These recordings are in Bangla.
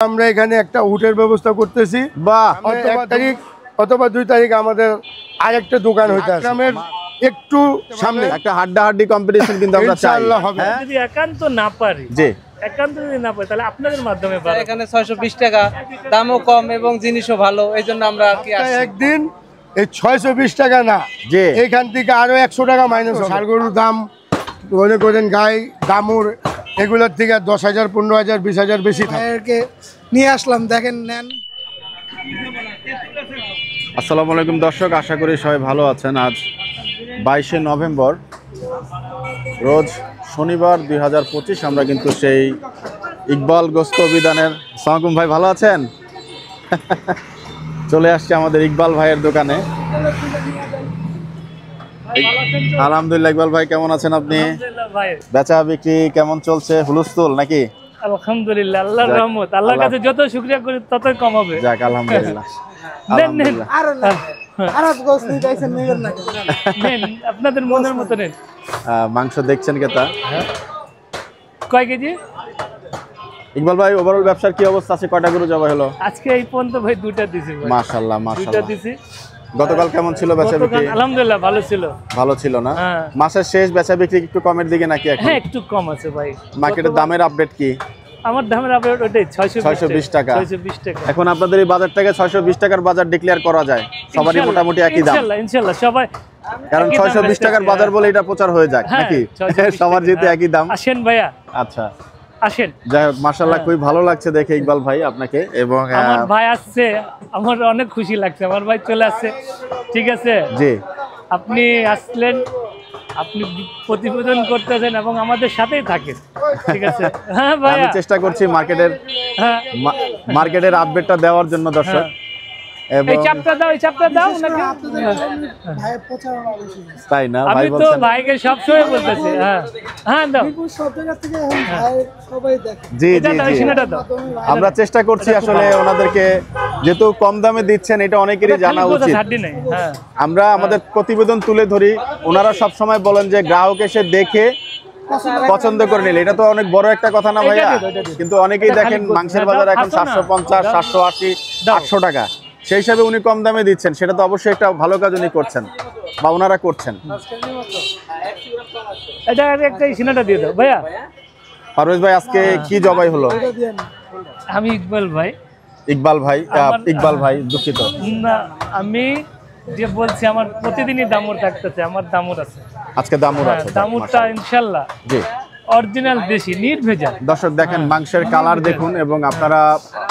আমরা এখানে একটা উটের ব্যবস্থা করতেছি। বাহ, 1 তারিখ অথবা 2 তারিখ আমাদের আরেকটা দোকান হইতে আছে গ্রামের একটু সামনে। একটা হাড্ডাহাড্ডি কম্পিটিশন কিন্তু আমরা চাই। ইনশাআল্লাহ হবে। যদি একান্ত না পারি, জি একান্ত যদি না পারি তাহলে আপনাদের মাধ্যমে পারবো। এখানে 620 টাকা, দামও কম এবং জিনিসও ভালো, এইজন্য আমরা আর কি আসছি। একদিন এই 620 টাকা না, জি এখান থেকে আরো 100 টাকা মাইনাস হবে। ষাঁড় গরুর দাম মনে করেন গাই দামুর এগুলোর থেকে 10,000 15,000 20,000 বেশি থাকে। নিয়ে আসলাম, দেখেন নেন। আসসালামু আলাইকুম দর্শক, আশা করি সবাই ভালো আছেন। আজ 22শে নভেম্বর, রোজ শনিবার 2025। আমরা কিন্তু সেই ইকবাল গোস্ত অভিধানের। আসসালামু ভাই, ভালো আছেন? চলে আসছে আমাদের ইকবাল ভাইয়ের দোকানে। আলহামদুলিল্লাহ। ইকবাল ভাই কেমন আছেন আপনি? বেচা বিক্রি কেমন চলছে? হুলস্থুল নাকি? আলহামদুলিল্লাহ, আল্লাহর রহমত। আল্লাহর কাছে যত শুকরিয়া করি ততই কম হবে। যাক আলহামদুলিল্লাহ। আপনাদের মনের মতো নেন। মাংস দেখছেন কেতা? কয় কেজি? ইকবাল ভাই, ওভারঅল ব্যবসার কি অবস্থা আছে? কয়টা গরু জবাই হলো আজকে? এই পর্যন্ত ভাই 2টা দিছি। মাশাআল্লাহ দুইটা মাশাআল্লাহ। দিছি। গতকাল কেমন ছিল বেচা বিক্রি? আলহামদুলিল্লাহ ভালো ছিল। ভালো ছিল না? হ্যাঁ। মাসের শেষ বেচা বিক্রি একটু কমের দিকে নাকি এখন? হ্যাঁ, একটু কম আছে ভাই। মার্কেটের দামের আপডেট কি? আমার দামের আপডেট ওটাই 620 টাকা। 620 টাকা। এখন আপনাদের এই বাজারটাকে 620 টাকার বাজার ডিক্লেয়ার করা যায়? সবারই মোটামুটি একই দাম? ইনশাআল্লাহ সবাই। কারণ 620 টাকার বাজার বলে এটা প্রচার হয়ে যাক নাকি? সবার যেহেতু একই দাম। আসেন ভাইয়া, আচ্ছা আসেন। যাই হোক, মাশাআল্লাহ খুবই ভালো লাগছে দেখে ইকবাল ভাই আপনাকে। এবং আমার ভাই আসছে, আমার অনেক খুশি লাগছে। আমার ভাই চলে আসছে, ঠিক আছে? জি, আপনি আসলেন, আপনি প্রতিবেদন করতেছেন এবং আমাদের সাথেই থাকেন, ঠিক আছে? হ্যাঁ ভাই, আমি চেষ্টা করছি হ্যাঁ মার্কেটের আপডেটটা দেওয়ার জন্য দর্শক। এবং এই চাপটা দাও, এই চাপটা দাও নাকি? তাই না ভাই? আমি তো বলছেন ভাইকে সবসময় বলতেছি। হ্যাঁ হ্যাঁ দাও। জি এটা জি দাও, জি, সিনেটা দাও। আমরা চেষ্টা করছি আসলে ওনাদেরকে, যেহেতু কম দামে দিচ্ছেন এটা অনেকেরই জানা উচিত। হ্যাঁ, আমরা আমাদের প্রতিবেদন তুলে ধরি, ওনারা সব সময় বলেন যে গ্রাহক এসে দেখে পছন্দ করে নিলে। এটা তো অনেক বড় একটা কথা না ভাইয়া? কিন্তু অনেকেই দেখেন মাংসের বাজার এখন 750 780 800 টাকা, সেই হিসাবে উনি কম দামে দিচ্ছেন। সেটা তো অবশ্যই একটা ভালো কাজ উনি করছেন বা ওনারা করছেন। এটা একটা সিনেটা দিয়ে দাও ভাইয়া। পারভেজ ভাই, আজকে কি জবাই হলো? আমি ইকবাল ভাই। ইকবাল ভাই দুঃখিত না, আমি যে বলছি আমার প্রতিদিনই দামুর থাকতেছে, আমার দামুর আছে আজকে। দামুর আছে? দামুরটা ইনশাআল্লাহ জি, অরিজিনাল দেশি নির্ভেজাল। দর্শক দেখেন মাংসের কালার দেখুন। এবং আপনারা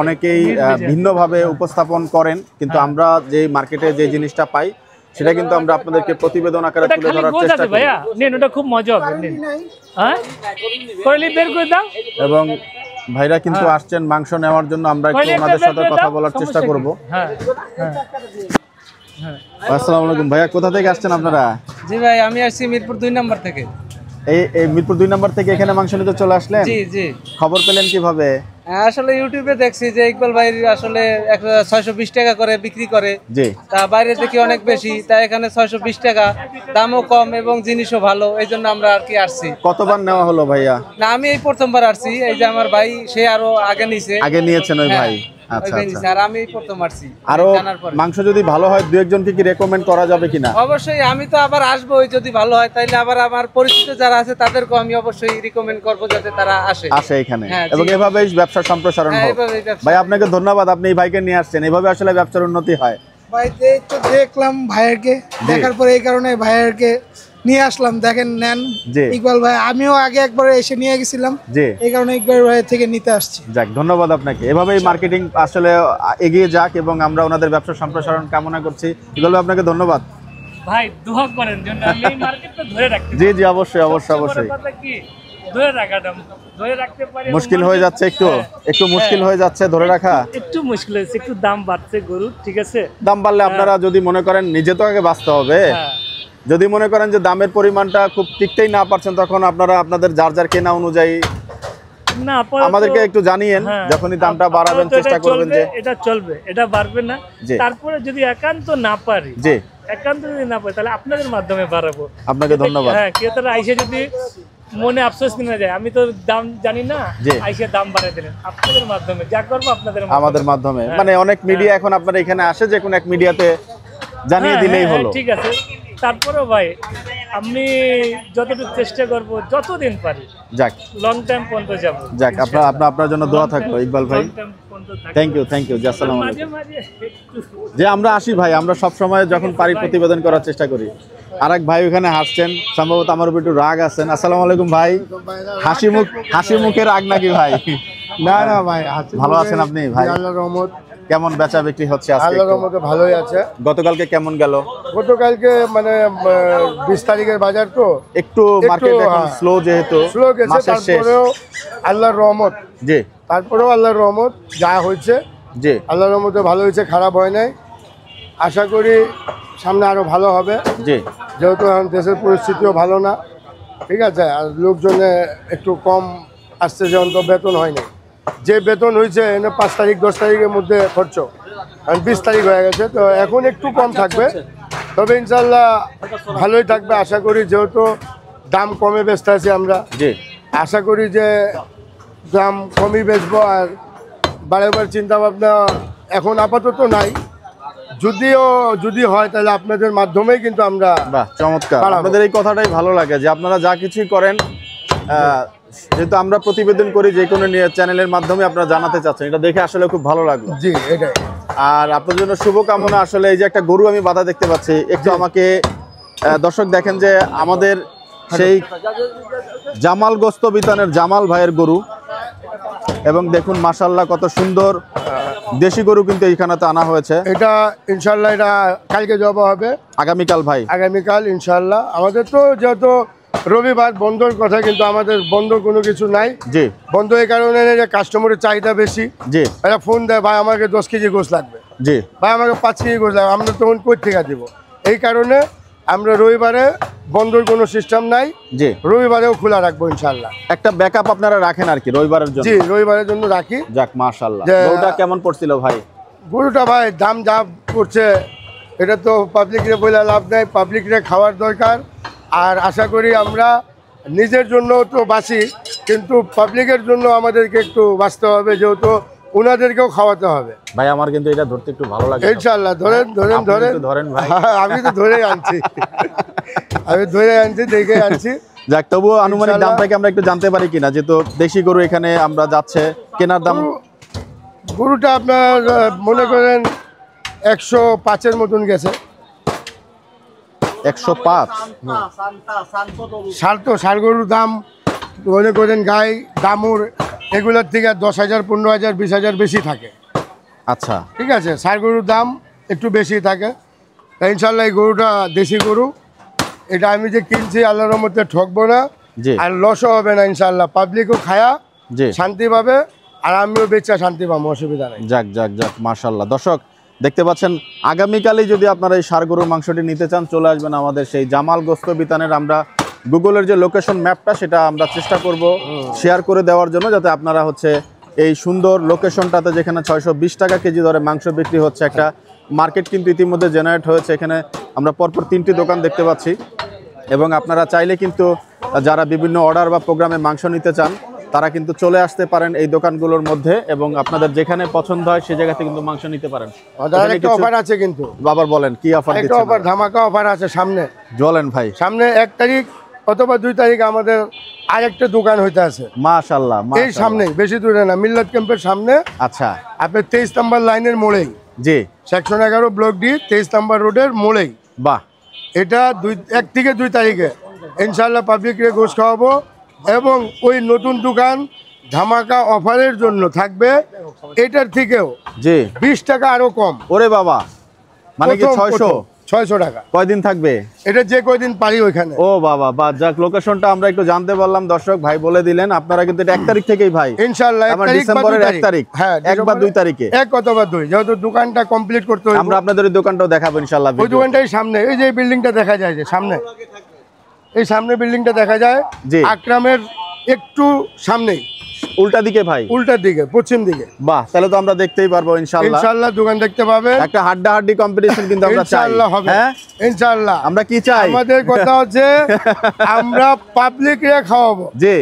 অনেকেই ভিন্নভাবে উপস্থাপন করেন, কিন্তু আমরা যে মার্কেটে যে জিনিসটা পাই সেটা কিন্তু আমরা আপনাদেরকে প্রতিবেদন আকারে তুলে ধরার চেষ্টা করি। ভাইয়া নেন, ওটা খুব মজা হবে। নেন, হ্যাঁ কইলি বের করে দাও। এবং ভাইরা কিন্তু আসছেন মাংস নেওয়ার জন্য। আমরা একটু ওনাদের সাথে কথা বলার চেষ্টা করব। হ্যাঁ আসসালামু আলাইকুম ভাইয়া, কোথা থেকে আসছেন আপনারা? জি ভাই, আমি আসছি মিরপুর 2 নম্বর থেকে। এই মিরপুর 2 নম্বর থেকে এখানে মাংস নিতে চলে আসলেন? জি জি। খবর পেলেন কিভাবে? আসলে ইউটিউবে দেখছি যে ইকবাল ভাই আসলে 620 টাকা করে বিক্রি করে। জি, তা বাইরে দেখি অনেক বেশি, তাই এখানে 620 টাকা, দামও কম এবং জিনিসও ভালো, এই জন্য আমরা আর কি আসছি। কতবার নেওয়া হলো ভাইয়া? না, আমি এই প্রথমবার আসছি। এই যে আমার ভাই, সে আরো আগে নিছে। আগে নিয়েছেন ওই ভাই? আচ্ছা আচ্ছা। আর আমি এই প্রথম আসছি। আরো মাংস যদি ভালো হয় দু একজনকে কি রেকমেন্ড করা যাবে কিনা? অবশ্যই, আমি তো আবার আসবো। যদি ভালো হয় তাইলে আবার আমার পরিচিত যারা আছে তাদেরকে আমি অবশ্যই রিকমেন্ড করবো যাতে তারা আসে এখানে। হ্যাঁ, এবং এভাবেই ব্যবসার সম্প্রসারণ হোক। ভাই আপনাকে ধন্যবাদ, আপনি এই ভাইকে নিয়ে আসছেন। এভাবে আসলে ব্যবসার উন্নতি হয়। ভাই তো দেখলাম ভাইয়েরকে, দেখার পরে এই কারণে ভাইয়েরকে নিয়ে আসলাম। দেখেন নেন ইকবাল ভাই, আমিও আগে একবার এসে নিয়ে গেছিলাম, এই কারণে ইকবাল ভাই থেকে নিতে আসছি। যাক, ধন্যবাদ আপনাকে। এভাবেই মার্কেটিং আসলে এগিয়ে যাক এবং আমরা ওনাদের ব্যবসার সম্প্রসারণ কামনা করছি। ইকবাল ভাই আপনাকে ধন্যবাদ ভাই। দোয়া করেন জন্য আমি এই মার্কেটটা ধরে রাখতে। জি জি, অবশ্যই অবশ্যই অবশ্যই। কথা কি ধরে রাখাটা ধরে রাখতে পারি। মুশকিল হয়ে যাচ্ছে, একটু মুশকিল হয়ে যাচ্ছে ধরে রাখা। একটু মুশকিল হয়েছে, একটু দাম বাড়ছে গরু, ঠিক আছে? দাম বাড়লে আপনারা যদি মনে করেন নিজে তো আগে বাঁচতে হবে। যদি মনে করেন যে দামের পরিমাণটা খুব টিকতেই না পারছেন, তখন আপনারা আপনাদের যার কেনা অনুযায়ী না আমাদেরকে একটু জানিয়েন। যখনই দামটা বাড়াবেন চেষ্টা করবেন যে এটা চলবে, এটা বাড়বে না। তারপরে যদি একান্ত না পারি, একান্ত যদি না পারি তাহলে আপনাদের মাধ্যমে বাড়াবো। আপনাকে ধন্যবাদ। হ্যাঁ, ক্রেতারা আইসে যদি মনে আফসোস কিনে যায়, আমি তো দাম জানি না, জি। আইসে দাম বাড়াই দিলেন আপনাদের মাধ্যমে, যা করবো আপনাদের আমাদের মাধ্যমে, মানে অনেক মিডিয়া এখন আপনার এখানে আসে, যে কোনো এক মিডিয়াতে জানিয়ে দিলেই হলো। ঠিক আছে, তারপরেও ভাই আমি যতটুকু চেষ্টা করব, যতদিন পারি যাক লং টাইম পর্যন্ত যাবো। যাক, আপনার জন্য দোয়া থাকলো ইকবাল ভাই। থ্যাংক ইউ জি, আসসালামু মাঝে আলাইকুম। মাঝে একটু যে আমরা আসি ভাই, আমরা সব সময় যখন পারি প্রতিবেদন করার চেষ্টা করি। আরেক ভাই ওখানে হাসছেন, সম্ভবত আমার উপর একটু রাগ আছেন। আসসালামু আলাইকুম ভাই। হাসি মুখে রাগ নাকি ভাই? না না ভাই, ভালো আছেন আপনি ভাই? আল্লাহর রহমত, কেমন বেচা বিক্রি হচ্ছে আজকে? আল্লাহর রহমতে ভালোই আছে। গতকালকে কেমন গেল? গতকালকে মানে 20 তারিখের বাজার তো একটু মার্কেট এখন স্লো, যেহেতু স্লো গেছে, মাসের শেষ। তারপরেও আল্লাহর রহমত, জি তারপরেও আল্লাহর রহমত, যা হয়েছে জি আল্লাহর রহমতে ভালো হয়েছে, খারাপ হয় নাই। আশা করি সামনে আরো ভালো হবে, জি যেহেতু এখন দেশের পরিস্থিতিও ভালো না, ঠিক আছে। আর লোকজনে একটু কম আসছে, যেমন তো বেতন হয়নি, যে বেতন হয়েছে এনে 5 তারিখ 10 তারিখের মধ্যে খরচ, কারণ 20 তারিখ হয়ে গেছে, তো এখন একটু কম থাকবে, তবে ইনশাল্লাহ ভালোই থাকবে আশা করি, যেহেতু দাম কমে বেচতে আছি আমরা। জি আশা করি যে দাম কমই বেচবো, আর বারবার চিন্তা ভাবনা এখন আপাতত নাই, যদি হয় তাহলে আপনাদের মাধ্যমেই কিন্তু আমরা। বাহ, চমৎকার। বাড়াবো। আপনাদের এই কথাটাই ভালো লাগে যে আপনারা যা কিছুই করেন, যেহেতু আমরা প্রতিবেদন করি যে কোনো চ্যানেলের মাধ্যমে আপনারা জানাতে চাচ্ছেন, এটা দেখে আসলে খুব ভালো লাগলো। জি, এটাই। আর আপনার জন্য শুভকামনা। আসলে এই যে একটা গরু আমি বাধা দেখতে পাচ্ছি, একটু আমাকে দর্শক দেখেন যে আমাদের সেই জামাল গোস্ত বিতানের জামাল ভাইয়ের গরু, এবং দেখুন মাশাআল্লাহ কত সুন্দর দেশি গরু কিন্তু এইখানেতে আনা হয়েছে। এটা ইনশাল্লাহ এটা কালকে জবা হবে, আগামীকাল ভাই, আগামীকাল ইনশাল্লাহ। আমাদের তো যেহেতু রবিবার বন্ধর কথা, কিন্তু আমাদের বন্ধ কোনো কিছু নাই। জি বন্ধ এই কারণে যে কাস্টমারের চাহিদা বেশি, জি এরা ফোন দেয়, ভাই আমাকে 10 কেজি গোশ লাগবে, জি ভাই আমাকে 5 কেজি গোশ লাগবে, আমরা তখন কই থেকে দিব। এই কারণে আমরা রবিবারে বন্ধর কোনো সিস্টেম নাই, জি রবিবারেও খোলা রাখবো ইনশাল্লাহ। একটা ব্যাকআপ আপনারা রাখেন আর কি রবিবারের জন্য। জি, রবিবারের জন্য রাখি। যাক মাশাআল্লাহ। যে- গরুটা কেমন পড়ছিল ভাই? গরুটা ভাই দাম যা করছে, এটা তো পাবলিকরে বলে লাভ নাই, পাবলিকরে খাওয়ার দরকার। আর আশা করি আমরা নিজের জন্য তো বাঁচি, কিন্তু পাবলিকের জন্য আমাদেরকে একটু বাঁচতে হবে, যেহেতু ওনাদেরকেও খাওয়াতে হবে। ভাই আমার কিন্তু এটা ধরতে একটু ভালো লাগে। ইনশাল্লাহ ধরেন ধরেন আপনি ধরেন একটু ধরেন ভাই। আমি তো ধরে আনছি, দেখে আনছি। যাক, তবুও আনুমানিক ইনশাআল্লাহ। দামটাকে আমরা একটু জানতে পারি কিনা, যেহেতু দেশি গরু এখানে আমরা যাচ্ছে, কেনার দাম গরুটা আপনার মনে করেন 105-এর মতন গেছে। 105। ষাড় গরুর দাম মনে করেন গাই দামুর এগুলোর থেকে 10,000 15,000 20,000 বেশি থাকে, আচ্ছা ঠিক আছে। ষাড় গরুর দাম একটু বেশি থাকে। তাই ইনশাল্লাহ এই গরুটা দেশি গরু, এটা আমি যে কিনছি আল্লাহর রহমতে ঠকবো না, জি আর লসও হবে না ইনশাল্লাহ। পাবলিকও খায়া জি শান্তি পাবে, আর আমিও বেচা শান্তি পাবো, অসুবিধা নেই। যাক যাক যাক মাশাআল্লাহ। দর্শক দেখতে পাচ্ছেন, আগামীকালই যদি আপনারা এই ষাড় গরুর মাংসটি নিতে চান, চলে আসবেন আমাদের সেই জামাল গোস্ত বিতানের। আমরা গুগলের যে লোকেশন ম্যাপটা, সেটা আমরা চেষ্টা করব শেয়ার করে দেওয়ার জন্য, যাতে আপনারা হচ্ছে এই সুন্দর লোকেশনটাতে, যেখানে 620 টাকা কেজি দরে মাংস বিক্রি হচ্ছে, একটা মার্কেট কিন্তু ইতিমধ্যে জেনারেট হয়েছে। এখানে আমরা পরপর 3টি দোকান দেখতে পাচ্ছি, এবং আপনারা চাইলে কিন্তু যারা বিভিন্ন অর্ডার বা প্রোগ্রামে মাংস নিতে চান, তারা কিন্তু চলে আসতে পারেন এই দোকানগুলোর মধ্যে, এবং আপনাদের যেখানে পছন্দ হয় সেই জায়গাতে কিন্তু মাংস নিতে পারেন। ওদের একটা অফার আছে, কিন্তু বাবার বলেন কি অফার একটা দিচ্ছেন? অফার, ধামাকা অফার আছে সামনে। বলেন ভাই। সামনে 1 তারিখ অথবা 2 তারিখ আমাদের আরেকটা দোকান হইতে আছে মাশাআল্লাহ এই সামনে, বেশি দূরে না, মিল্লাত ক্যাম্পের সামনে। আচ্ছা আপনার 23 নম্বর লাইনের মোড়েই, জি সেকশন 11 ব্লক ডি 23 নম্বর রোডের মোড়েই। বাহ, এটা 1 থেকে 2 তারিখে ইনশাল্লাহ পাবলিককে গোশ খাওয়াবো, এবং ওই নতুন দোকান ধামাকা অফারের জন্য থাকবে এটার থেকেও জি 20 টাকা আরো কম। ওরে বাবা, মানে কি 600? 600 টাকা। কয়দিন থাকবে এটা যে কয়দিন পারি ওইখানে। ও বাবা, বা যাক, লোকেশনটা আমরা একটু জানতে পারলাম। দর্শক ভাই বলে দিলেন, আপনারা কিন্তু এটা 1 তারিখ থেকেই ভাই, ইনশাআল্লাহ 1 আমার তারিখ বা 2 ডিসেম্বরের 1 তারিখ। তারিখ, হ্যাঁ, 1 বা 2 তারিখে, 1 অথবা 2, যেহেতু দোকানটা কমপ্লিট করতে হবে। আমরা আপনাদের ওই দোকানটাও দেখাবো ইনশাআল্লাহ। ওই দোকানটাই সামনে, এই যে বিল্ডিংটা দেখা যায়, যে সামনে, এই সামনে বিল্ডিংটা দেখা যায়, জি। আকরামের একটু সামনেই। উল্টা দিকে ভাই, উল্টার দিকে, পশ্চিম দিকে। বাহ, তাহলে তো আমরা দেখতেই পারবো ইনশাআল্লাহ। ইনশাআল্লাহ দোকান দেখতে পাবে। একটা হাড্ডাহাড্ডি কম্পিটিশন কিন্তু আমরা চাই। ইনশাআল্লাহ হবে। হ্যাঁ ইনশাআল্লাহ। আমরা কি চাই? আমাদের কথা হচ্ছে আমরা পাবলিকরে খাওয়াবো। জি।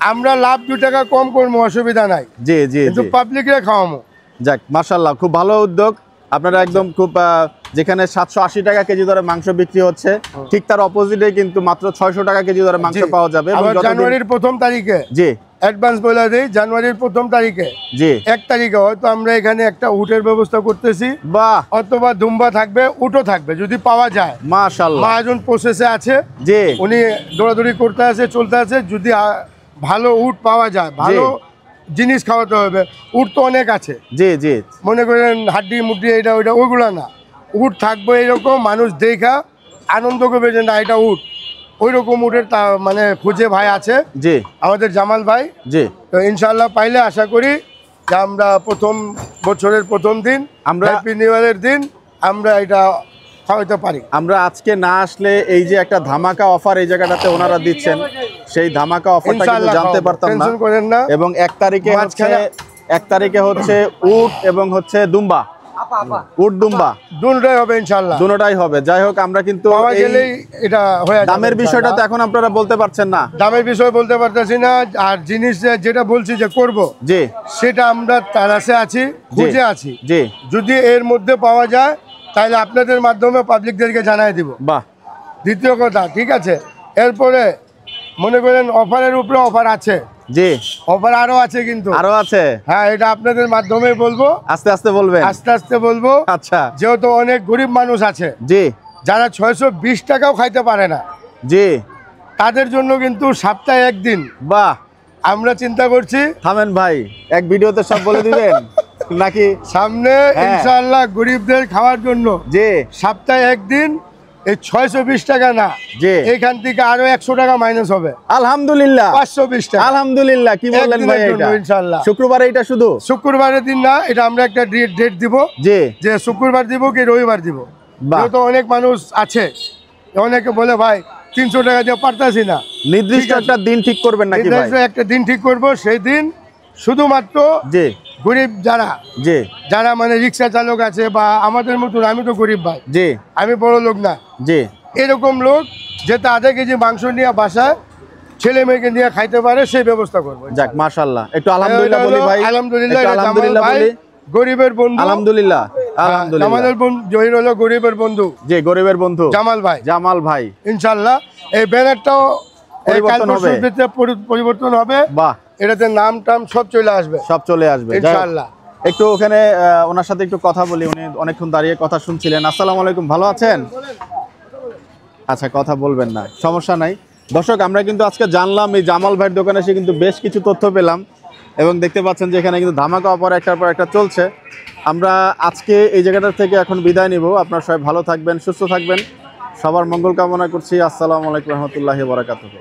আমরা লাভ 2 টাকা কম করবো, অসুবিধা নাই। জি জি কিন্তু জি। পাবলিকরে খাওয়াবো। যাক মাশাআল্লাহ, খুব ভালো উদ্যোগ আপনারা। একদম খুব যেখানে 780 টাকা কেজি দরে মাংস বিক্রি হচ্ছে, ঠিক তার অপোজিটে কিন্তু মাত্র 600 টাকা কেজি দরে মাংস পাওয়া যাবে। এবং জানুয়ারির 1ম তারিখে, জি অ্যাডভান্স বলে দেই, জানুয়ারির 1ম তারিখে, জি 1 তারিখে হয়তো আমরা এখানে একটা উটের ব্যবস্থা করতেছি, বাহ, অথবা দুম্বা থাকবে, উটও থাকবে যদি পাওয়া যায়। মাশাআল্লাহ, মহাজন প্রসেসে আছে, জি উনি দৌড়াদৌড়ি করতে আছে, চলতে আছে। যদি ভালো উট পাওয়া যায়, ভালো জিনিস খাওয়াতে হবে। উট তো অনেক আছে, জি জি, মনে করেন হাড্ডি মুড্ডি এটা ওইটা, ওইগুলো না। উট থাকবে এরকম, মানুষ দেখা আনন্দ করবে যে না এটা উট। ওই রকম উটের মানে খুঁজে ভাই আছে, জি আমাদের জামাল ভাই। জি। তো ইনশাআল্লাহ পাইলে আশা করি যে আমরা প্রথম বছরের 1ম দিন, আমরা হ্যাপি নিউ ইয়ারের দিন আমরা এটা খাওয়াতে পারি। আমরা আজকে না আসলে এই যে একটা ধামাকা অফার এই জায়গাটাতে ওনারা দিচ্ছেন, সেই ধামাকা অফারটা কিন্তু জানতে পারতাম না। টেনশন করেন না। এবং 1 তারিখে হচ্ছে উট এবং হচ্ছে দুম্বা, উট দুম্বা দুটোই হবে ইনশাআল্লাহ, দুটোটাই হবে। যাই হোক, আমরা কিন্তু পাওয়া গেলেই এটা হয়ে যাবে। দামের বিষয়টা তো এখন আপনারা বলতে পারছেন না। দামের বিষয় বলতে পারতেছি না। আর জিনিস যেটা বলছি যে করব, জি সেটা আমরা তারাসে আছি, খুঁজে আছি। জি। যদি এর মধ্যে পাওয়া যায় তাহলে আপনাদের মাধ্যমে পাবলিকদেরকে জানাই দিব। বাহ। দ্বিতীয় কথা, ঠিক আছে, এরপরে মনে করেন অফারের উপরে অফার আছে। জি, অফার আরো আছে, কিন্তু আরো আছে। হ্যাঁ, এটা আপনাদের মাধ্যমে বলবো, আস্তে আস্তে বলবেন। আস্তে আস্তে বলবো। আচ্ছা। যেহেতু অনেক গরিব মানুষ আছে, জি, যারা 620 টাকাও খাইতে পারে না, জি, তাদের জন্য কিন্তু সপ্তাহে 1 দিন বাহ, আমরা চিন্তা করছি। থামেন ভাই, এক ভিডিওতে সব বলে দিবেন নাকি? সামনে হ্যাঁ। ইনশাআল্লাহ গরিবদের খাওয়ার জন্য জি সপ্তাহে 1 দিন, এই 620 টাকা না, জি, এখান থেকে আরো 100 টাকা মাইনাস হবে। আলহামদুলিল্লাহ, 520 টাকা। আলহামদুলিল্লাহ। কি বললেন ভাই? একদিনের এটা জন্য ইনশাআল্লাহ। শুক্রবারে এটা শুধু? শুক্রবারের দিন না, এটা আমরা একটা ডেট দিব, জি, যে শুক্রবার দিব কি রবিবার দিব। বাহ। যেহেতু অনেক মানুষ আছে, অনেকে বলে ভাই 300 টাকা দিয়ে পারতাছি না। নির্দিষ্ট ঠিক আছে। একটা দিন ঠিক করবেন নাকি ভাই? নির্দিষ্ট একটা দিন ঠিক করব, সেই দিন শুধুমাত্র জি গরিব জি যারা মানে রিক্সা চালক আছে, বা আমাদের মতন, আমি তো গরিব ভাই, জি আমি বড় লোক না, জি, এরকম লোক যেটা আধা কেজি মাংস নিয়ে বাসায় ছেলে মেয়েকে নিয়ে খাইতে পারে, সেই ব্যবস্থা করবো। যাক মাশাআল্লাহ। একটু আলহামদুলিল্লাহ বলি ভাই। আলহামদুলিল্লাহ, একটু এটা জামাল আলহামদুলিল্লাহ ভাই, বলি। গরিবের বন্ধু। আলহামদুলিল্লাহ, আলহামদুলিল্লাহ। আমাদের জহির হলো গরিবের বন্ধু, জি, গরিবের বন্ধু জামাল ভাই। জামাল ভাই, ইনশাআল্লাহ এই ব্যানারটাও পরিবর্তন হবে। পরিবর্তন হবে। বাহ, এটাতে নাম টাম সব চলে আসবে, সব চলে আসবে যাই হোক। ইনশাআল্লাহ। একটু ওখানে ওনার সাথে একটু কথা বলি, উনি অনেকক্ষণ দাঁড়িয়ে কথা শুনছিলেন। আসসালামু আলাইকুম, ভালো আছেন? আচ্ছা, কথা বলবেন না, সমস্যা নাই। দর্শক, আমরা কিন্তু আজকে জানলাম এই জামাল ভাইয়ের দোকানে এসে কিন্তু বেশ কিছু তথ্য পেলাম, এবং দেখতে পাচ্ছেন যে এখানে কিন্তু ধামাকা অফার একটার পর একটা চলছে। আমরা আজকে এই জায়গাটা থেকে এখন বিদায় নিব। আপনারা সবাই ভালো থাকবেন, সুস্থ থাকবেন, সবার মঙ্গল কামনা করছি। আসসালামু আলাইকুম রহমতুল্লাহি ওয়া বারাকাতুহু।